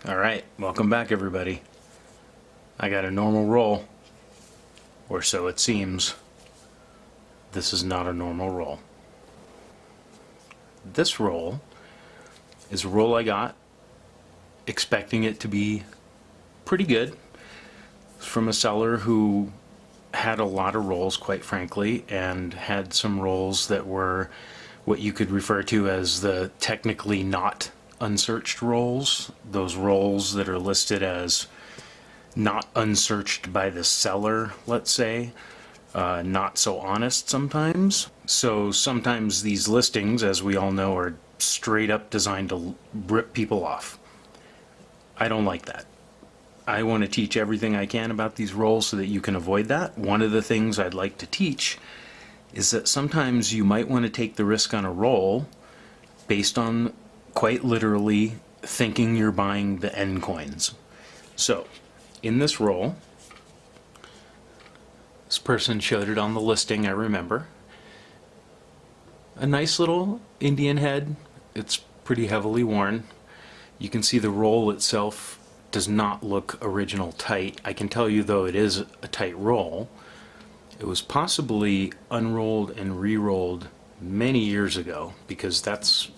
Alright, welcome back everybody. I got a normal roll, or so it seems. This is not a normal roll. This roll is a roll I got expecting it to be pretty good. It's from a seller who had a lot of rolls, quite frankly, and had some rolls that were what you could refer to as the technically not unsearched rolls, those rolls that are listed as not unsearched by the seller, let's say, not so honest sometimes. So sometimes these listings, as we all know, are straight up designed to rip people off. I don't like that. I want to teach everything I can about these rolls so that you can avoid that. One of the things I'd like to teach is that sometimes you might want to take the risk on a roll based on quite literally thinking you're buying the N coins. So, in this roll, this person showed it on the listing, I remember. A nice little Indian head. It's pretty heavily worn. You can see the roll itself does not look original tight. I can tell you though it is a tight roll. It was possibly unrolled and re-rolled many years ago because that's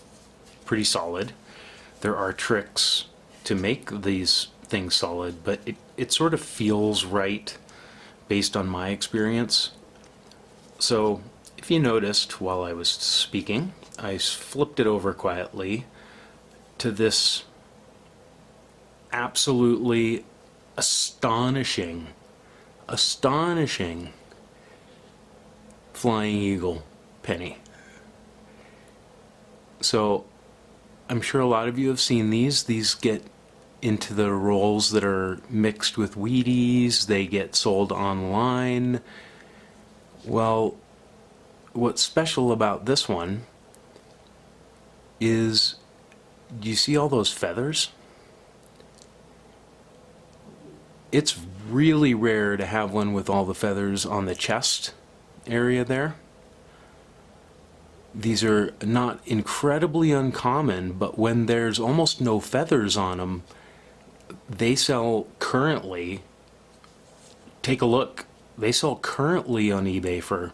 pretty solid. There are tricks to make these things solid, but it sort of feels right based on my experience. So if you noticed while I was speaking, I flipped it over quietly to this absolutely astonishing Flying Eagle penny. So I'm sure a lot of you have seen these. These get into the rolls that are mixed with Wheaties. They get sold online. Well, what's special about this one is, do you see all those feathers? It's really rare to have one with all the feathers on the chest area there. These are not incredibly uncommon, but when there's almost no feathers on them, they sell currently, take a look, they sell currently on eBay for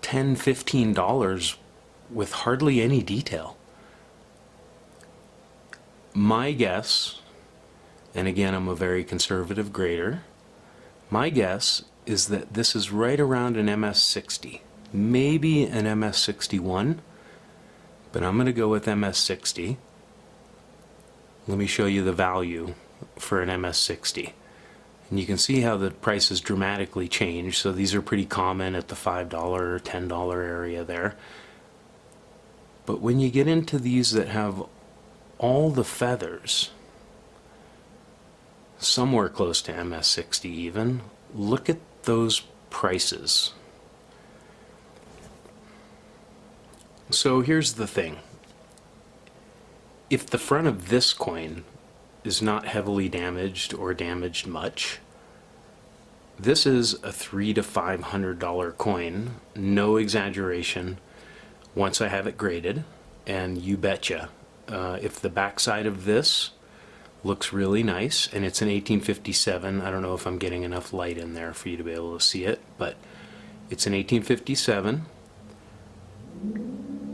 $10, $15 with hardly any detail. My guess, and again I'm a very conservative grader, my guess is that this is right around an MS60. Maybe an MS61, but I'm going to go with MS60. Let me show you the value for an MS60. And you can see how the prices dramatically change. So these are pretty common at the $5 or $10 area there. But when you get into these that have all the feathers, somewhere close to MS60 even, look at those prices. So here's the thing. If the front of this coin is not heavily damaged or damaged much, this is a $300 to $500 coin, no exaggeration, once I have it graded, and you betcha. If the backside of this looks really nice, and it's an 1857, I don't know if I'm getting enough light in there for you to be able to see it, but it's an 1857.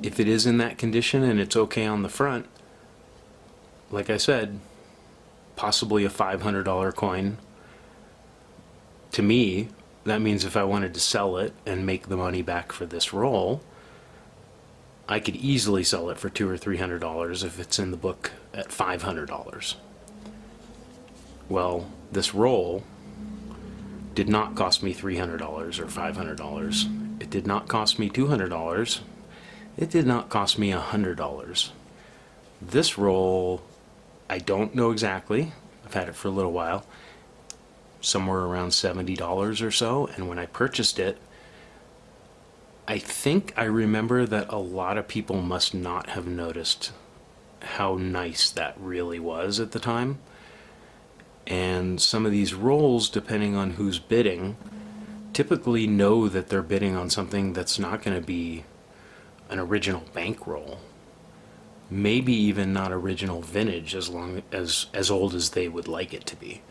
If it is in that condition and it's okay on the front, like I said, possibly a $500 coin. To me, that means if I wanted to sell it and make the money back for this roll, I could easily sell it for $200 or $300 if it's in the book at $500. Well, this roll did not cost me $300 or $500. It did not cost me $200. It did not cost me $100. This roll, I don't know exactly. I've had it for a little while. Somewhere around $70 or so. And when I purchased it, I think I remember that a lot of people must not have noticed how nice that really was at the time. And some of these rolls, depending on who's bidding, typically know that they're bidding on something that's not going to be an original bankroll. maybe even not original vintage, as old as they would like it to be.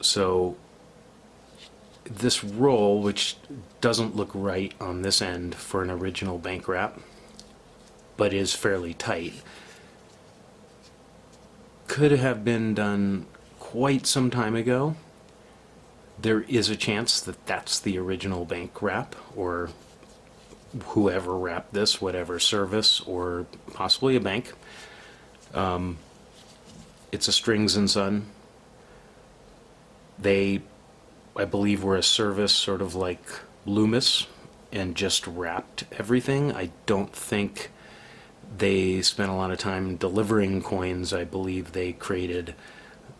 So this roll, which doesn't look right on this end for an original bank wrap, but is fairly tight, could have been done quite some time ago. There is a chance that that's the original bank wrap, or whoever wrapped this, whatever service, or possibly a bank. It's a Strings and Son. They, I believe, were a service sort of like Loomis and just wrapped everything. I don't think they spent a lot of time delivering coins. I believe they created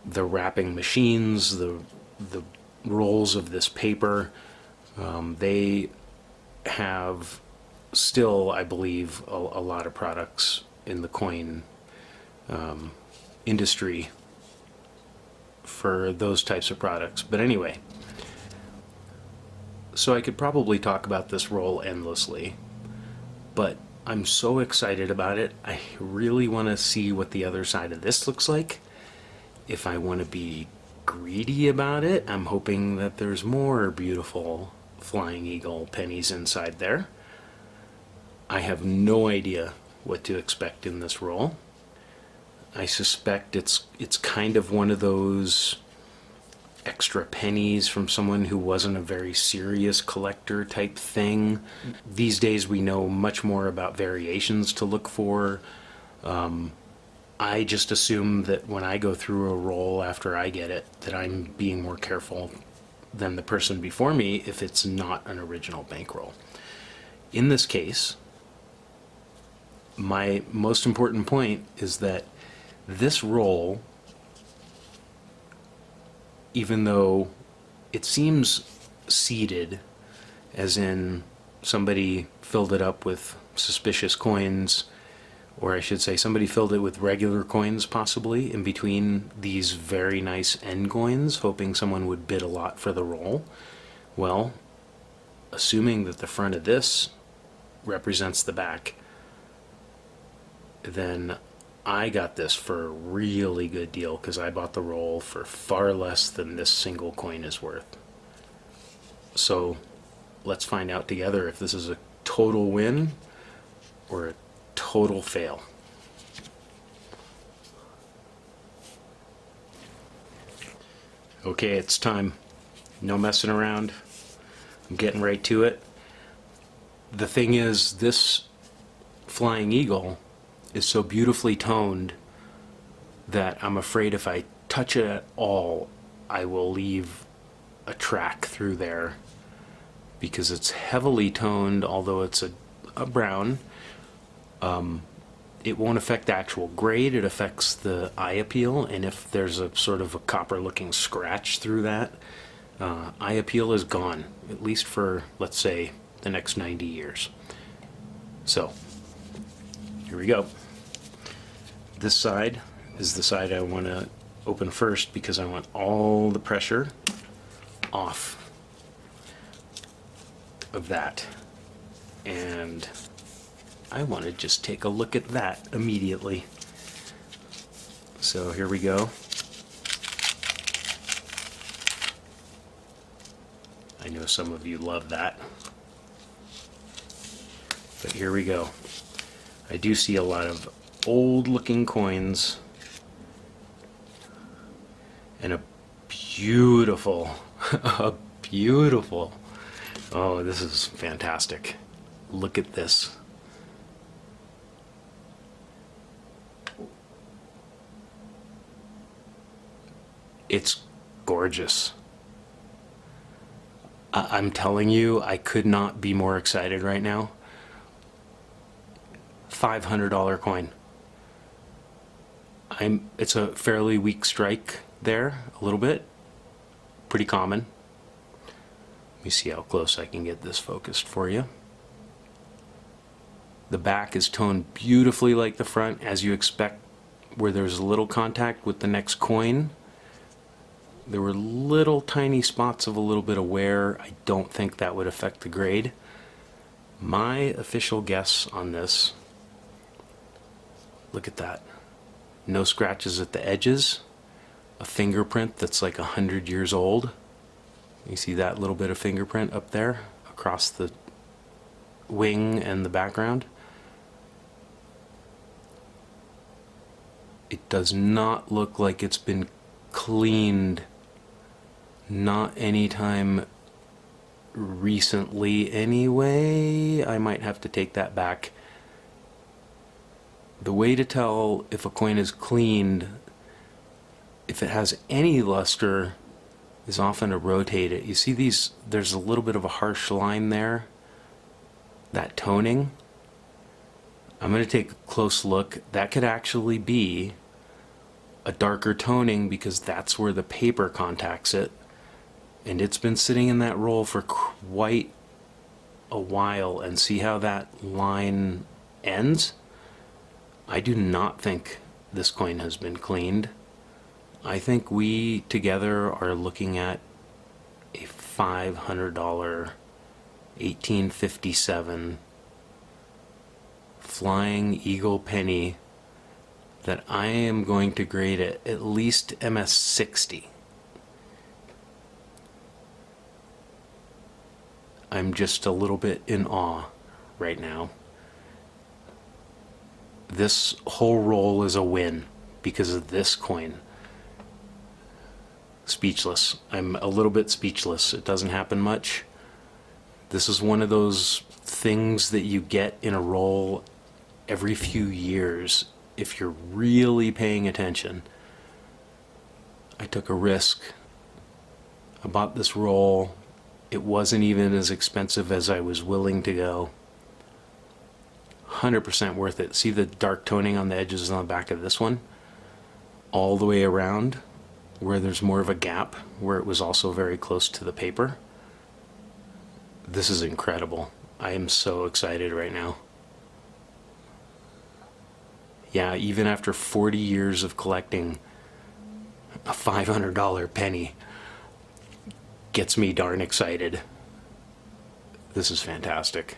the wrapping machines, the rolls of this paper. They have still, I believe, a lot of products in the coin industry for those types of products. But anyway, so I could probably talk about this roll endlessly, but I'm so excited about it. I really want to see what the other side of this looks like. If I want to be greedy about it, I'm hoping that there's more beautiful Flying Eagle pennies inside there. I have no idea what to expect in this roll. I suspect it's kind of one of those extra pennies from someone who wasn't a very serious collector type thing. These days we know much more about variations to look for. I just assume that when I go through a roll after I get it, that I'm being more careful than the person before me if it's not an original bankroll. In this case, my most important point is that this roll, even though it seems seeded, as in somebody filled it up with suspicious coins, or I should say somebody filled it with regular coins possibly in between these very nice end coins, hoping someone would bid a lot for the roll. Well, assuming that the front of this represents the back, then I got this for a really good deal because I bought the roll for far less than this single coin is worth. So let's find out together if this is a total win or a total fail. Okay, it's time. No messing around. I'm getting right to it. The thing is, this Flying Eagle is so beautifully toned that I'm afraid if I touch it at all, I will leave a track through there because it's heavily toned, although it's a brown. It won't affect the actual grade, it affects the eye appeal, and if there's a sort of a copper looking scratch through that, eye appeal is gone, at least for, let's say, the next 90 years. So, here we go. This side is the side I want to open first because I want all the pressure off of that. And I want to just take a look at that immediately. So here we go. I know some of you love that. But here we go. I do see a lot of old looking coins and a beautiful, oh, this is fantastic. Look at this. It's gorgeous. I'm telling you, I could not be more excited right now. $500 coin. It's a fairly weak strike there, a little bit. Pretty common. Let me see how close I can get this focused for you. The back is toned beautifully like the front, as you expect, where there's a little contact with the next coin. There were little tiny spots of a little bit of wear. I don't think that would affect the grade. My official guess on this Look at that. No scratches at the edges. A fingerprint that's like 100 years old. You see that little bit of fingerprint up there across the wing and the background? It does not look like it's been cleaned, not anytime recently anyway. I might have to take that back. The way to tell if a coin is cleaned, if it has any luster, is often to rotate it. You see these, there's a little bit of a harsh line there, that toning. I'm going to take a close look. That could actually be a darker toning because that's where the paper contacts it. And it's been sitting in that roll for quite a while. And see how that line ends? I do not think this coin has been cleaned. I think we together are looking at a $500 1857 Flying Eagle penny that I am going to grade at least MS 60. I'm just a little bit in awe right now. This whole roll is a win because of this coin. Speechless. I'm a little bit speechless. It doesn't happen much. This is one of those things that you get in a roll every few years if you're really paying attention. I took a risk. I bought this roll. It wasn't even as expensive as I was willing to go. 100% worth it. See the dark toning on the edges on the back of this one? All the way around, where there's more of a gap, where it was also very close to the paper. This is incredible. I am so excited right now. Yeah, even after 40 years of collecting, a $500 penny gets me darn excited. This is fantastic.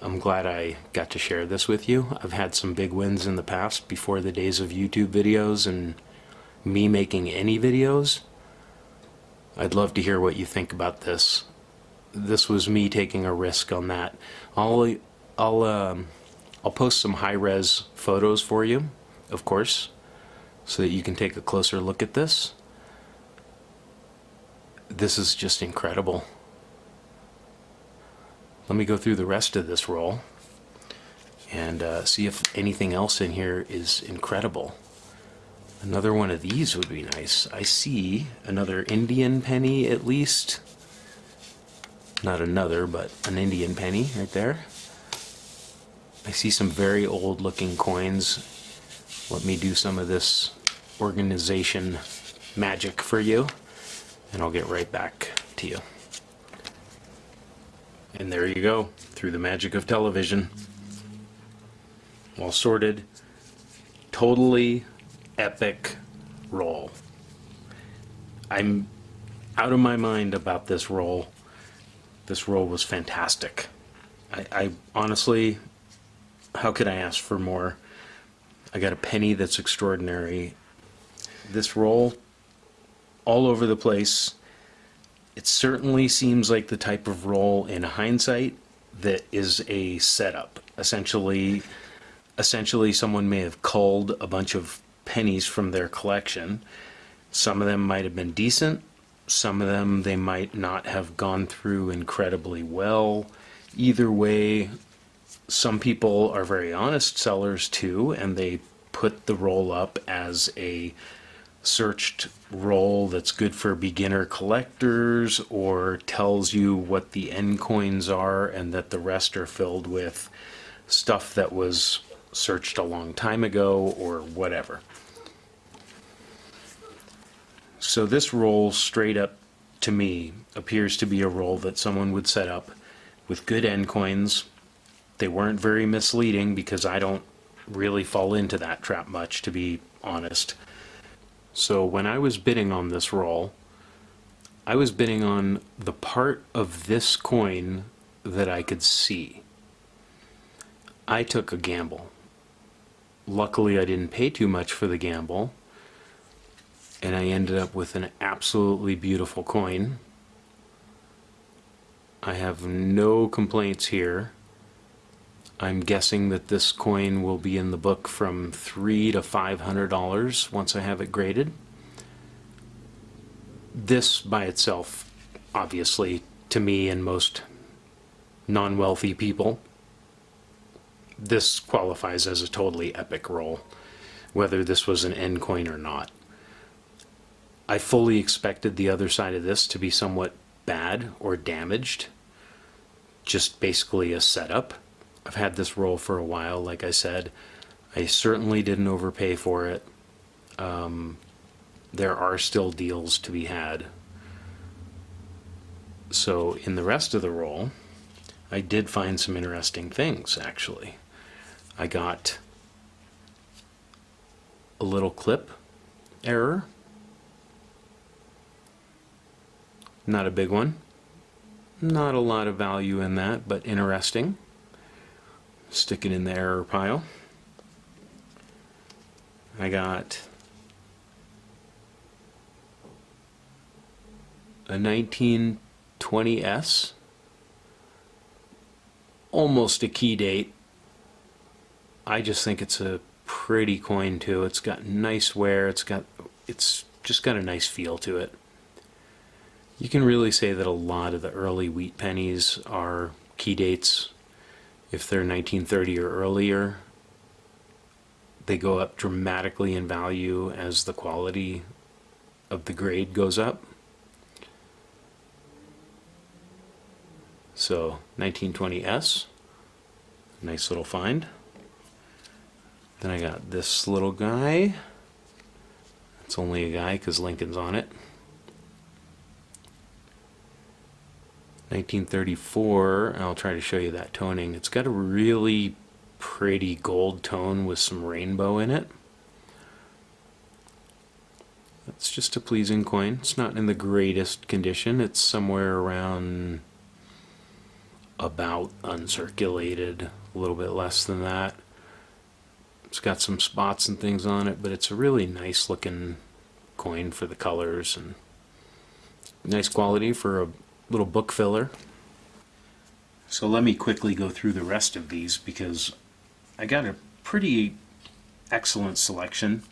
I'm glad I got to share this with you. I've had some big wins in the past before the days of YouTube videos and me making any videos. I'd love to hear what you think about this. This was me taking a risk on that. I'll post some high-res photos for you, of course, so that you can take a closer look at this. This is just incredible. Let me go through the rest of this roll and see if anything else in here is incredible. Another one of these would be nice. I see another Indian penny at least. Not another, but an Indian penny right there. I see some very old looking coins. Let me do some of this organization magic for you, and I'll get right back to you. And there you go, through the magic of television. Well sorted, totally epic roll. I'm out of my mind about this roll. This roll was fantastic. I honestly, how could I ask for more? I got a penny that's extraordinary. This roll, all over the place. It certainly seems like the type of roll in hindsight that is a setup. Essentially someone may have culled a bunch of pennies from their collection. Some of them might have been decent. Some of them they might not have gone through incredibly well. Either way, some people are very honest sellers too, and they put the roll up as a searched roll that's good for beginner collectors, or tells you what the end coins are and that the rest are filled with stuff that was searched a long time ago or whatever. So this roll, straight up to me, appears to be a roll that someone would set up with good end coins. They weren't very misleading because I don't really fall into that trap much, to be honest. So when I was bidding on this roll, I was bidding on the part of this coin that I could see. I took a gamble. Luckily, I didn't pay too much for the gamble, and I ended up with an absolutely beautiful coin. I have no complaints here. I'm guessing that this coin will be in the book from $300 to $500 once I have it graded. This by itself, obviously, to me and most non-wealthy people, this qualifies as a totally epic roll, whether this was an end coin or not. I fully expected the other side of this to be somewhat bad or damaged, just basically a setup. I've had this roll for a while, like I said. I certainly didn't overpay for it. There are still deals to be had. So in the rest of the roll, I did find some interesting things, actually. I got a little clip error. Not a big one. Not a lot of value in that, but interesting. Stick it in the error pile. I got a 1920S, almost a key date. I just think it's a pretty coin too. It's got nice wear. It's just got a nice feel to it. You can really say that a lot of the early wheat pennies are key dates. If they're 1930 or earlier, they go up dramatically in value as the quality of the grade goes up. So 1920S, nice little find. Then I got this little guy. It's only a guy because Lincoln's on it. 1934, I'll try to show you that toning. It's got a really pretty gold tone with some rainbow in it. It's just a pleasing coin. It's not in the greatest condition. It's somewhere around about uncirculated, a little bit less than that. It's got some spots and things on it, but it's a really nice looking coin for the colors and nice quality for a little book filler. So let me quickly go through the rest of these because I got a pretty excellent selection.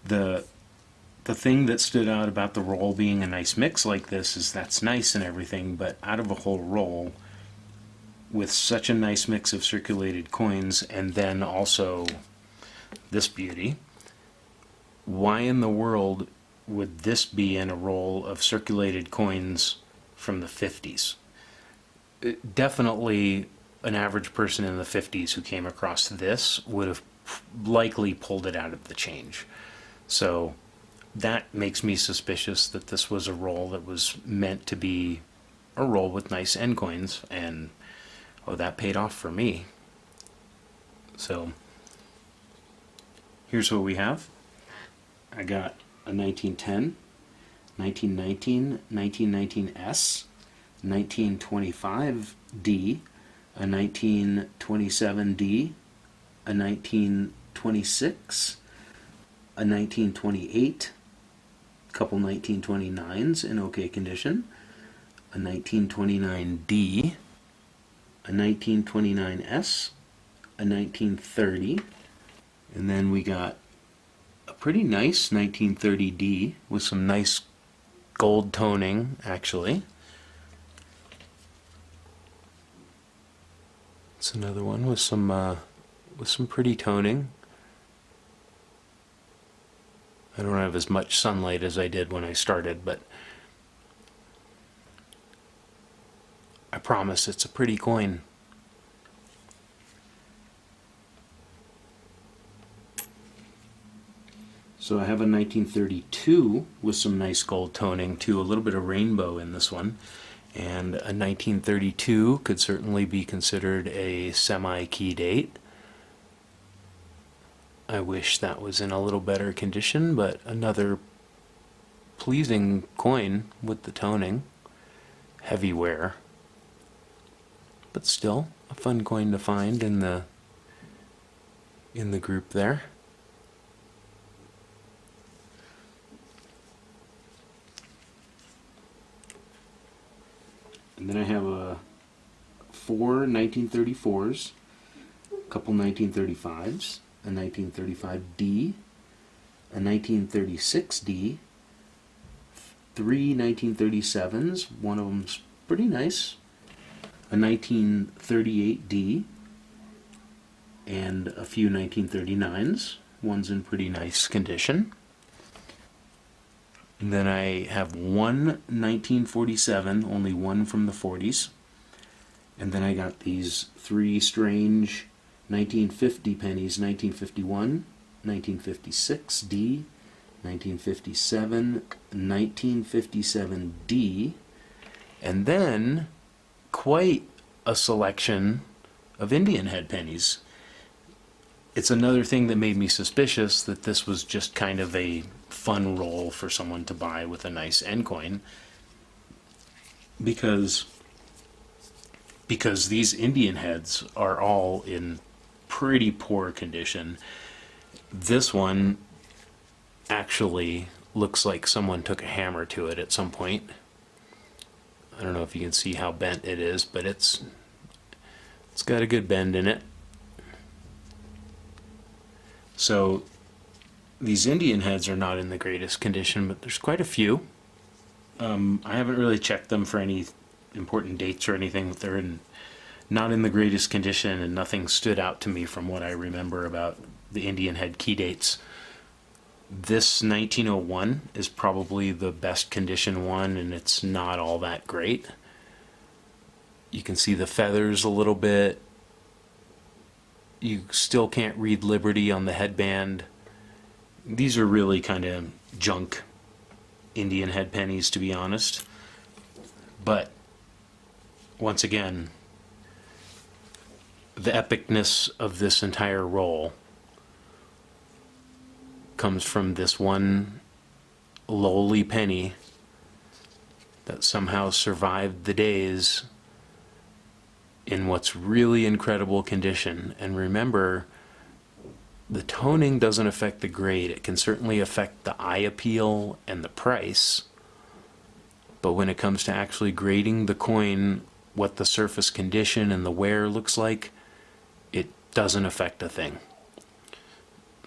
The thing that stood out about the roll being a nice mix like this is that's nice and everything, but out of a whole roll with such a nice mix of circulated coins and then also this beauty, why in the world would this be in a roll of circulated coins from the 50s? Definitely an average person in the 50s who came across this would have likely pulled it out of the change. So that makes me suspicious that this was a roll that was meant to be a roll with nice end coins, and oh, that paid off for me. So here's what we have. I got a 1910, 1919, 1919S, 1925D, a 1927D, a 1926, a 1928, a couple 1929s in okay condition, a 1929D, a 1929S, a 1930, and then we got a pretty nice 1930D with some nice gold toning, actually. It's another one with some pretty toning. I don't have as much sunlight as I did when I started, but I promise it's a pretty coin. So I have a 1932 with some nice gold toning too, a little bit of rainbow in this one. And a 1932 could certainly be considered a semi-key date. I wish that was in a little better condition, but another pleasing coin with the toning. Heavy wear, but still a fun coin to find in the in the group there. And then I have four 1934s, a couple 1935s, a 1935D, a 1936D, three 1937s, one of them's pretty nice, a 1938D, and a few 1939s. One's in pretty nice condition. And then I have one 1947, only one from the 40s. And then I got these three strange 1950 pennies, 1951, 1956D, 1957, 1957D, and then quite a selection of Indian head pennies. It's another thing that made me suspicious that this was just kind of a fun roll for someone to buy with a nice end coin, because these Indian heads are all in pretty poor condition. This one actually looks like someone took a hammer to it at some point. I don't know if you can see how bent it is, but it's got a good bend in it. So these Indian heads are not in the greatest condition, but there's quite a few. I haven't really checked them for any important dates or anything, but they're not in the greatest condition, and nothing stood out to me from what I remember about the Indian head key dates. This 1901 is probably the best condition one, and it's not all that great. You can see the feathers a little bit. You still can't read Liberty on the headband. These are really kind of junk Indian head pennies, to be honest. But once again, the epicness of this entire roll comes from this one lowly penny that somehow survived the days in what's really incredible condition. And remember, the toning doesn't affect the grade. It can certainly affect the eye appeal and the price, but when it comes to actually grading the coin, what the surface condition and the wear looks like, it doesn't affect a thing.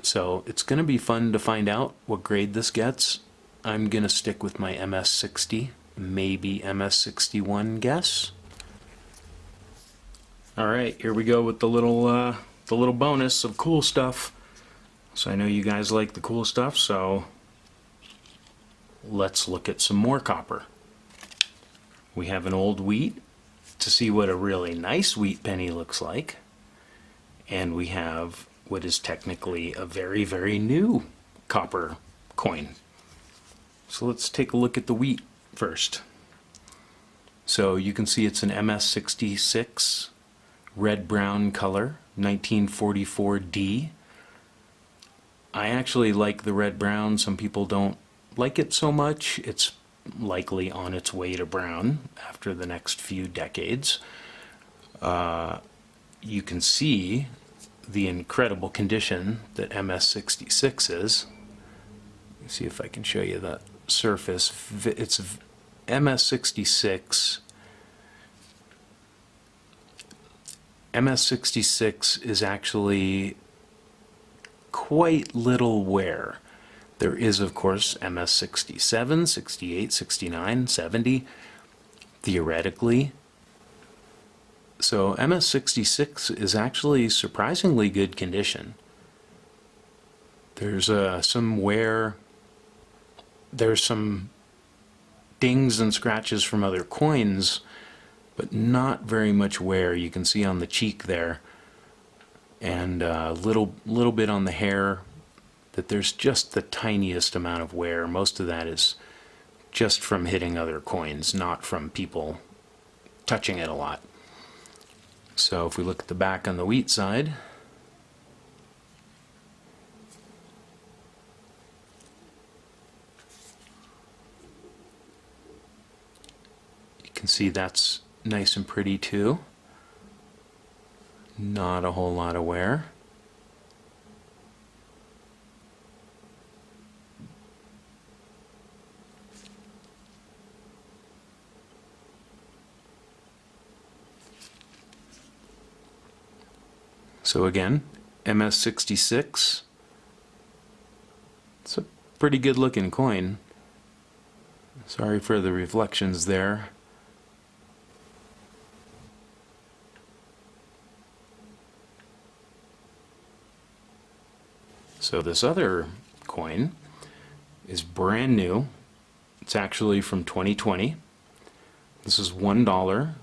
So it's going to be fun to find out what grade this gets. I'm going to stick with my MS60, maybe MS61 guess. All right, here we go with the little bonus of cool stuff. So I know you guys like the cool stuff, so let's look at some more copper. We have an old wheat to see what a really nice wheat penny looks like. And we have what is technically a very, very new copper coin. So let's take a look at the wheat first. So you can see it's an MS66 red-brown color, 1944D. I actually like the red-brown. Some people don't like it so much. It's likely on its way to brown after the next few decades. You can see the incredible condition that MS66 is. Let me see if I can show you the surface. It's MS66. MS66 is actually quite little wear. There is, of course, MS67, 68, 69, 70, theoretically. So MS66 is actually surprisingly good condition. There's some wear. There's some dings and scratches from other coins, but not very much wear. You can see on the cheek there, and a little bit on the hair, that there's just the tiniest amount of wear. Most of that is just from hitting other coins, not from people touching it a lot. So if we look at the back on the wheat side, you can see that's nice and pretty too. Not a whole lot of wear. So again, MS66. It's a pretty good looking coin. Sorry for the reflections there. So this other coin is brand new. It's actually from 2020. This is $1.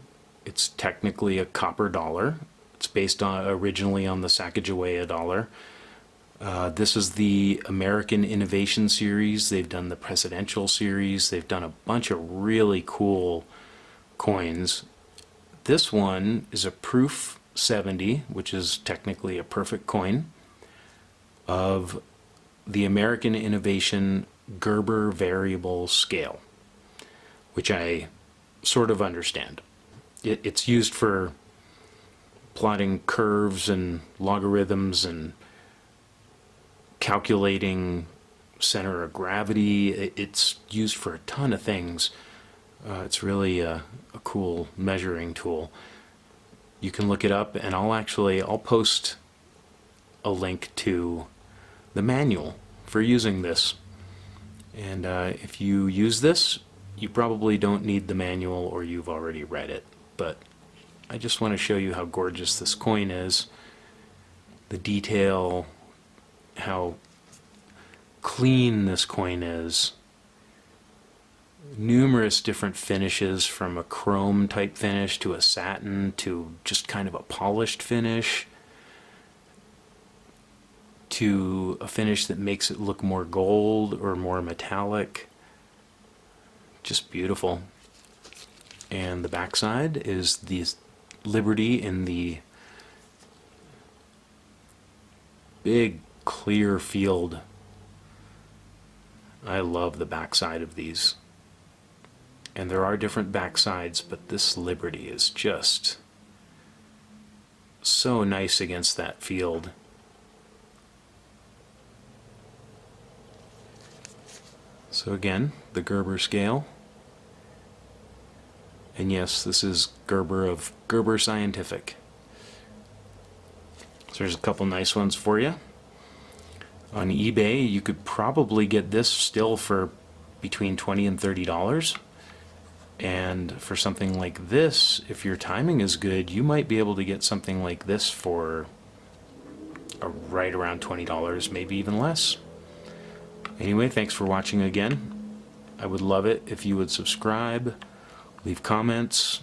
It's technically a copper dollar. It's based on originally on the Sacagawea dollar. This is the American Innovation Series. They've done the Presidential Series. They've done a bunch of really cool coins. This one is a proof 70, which is technically a perfect coin, of the American Innovation Gerber variable scale, which I sort of understand. It's used for plotting curves and logarithms and calculating center of gravity. It's used for a ton of things. It's really a cool measuring tool. You can look it up, and I'll post a link to the manual for using this. And if you use this, you probably don't need the manual, or you've already read it. But I just want to show you how gorgeous this coin is, the detail, how clean this coin is. Numerous different finishes, from a chrome type finish to a satin to just kind of a polished finish to a finish that makes it look more gold or more metallic. Just beautiful. And the backside is the Liberty in the big clear field. I love the backside of these. And there are different backsides, but this Liberty is just so nice against that field. So again, the Gerber scale. And yes, this is Gerber of Gerber Scientific. So there's a couple nice ones for you. On eBay, you could probably get this still for between $20 and $30. And for something like this, if your timing is good, you might be able to get something like this for right around $20, maybe even less. Anyway, thanks for watching again. I would love it if you would subscribe, leave comments,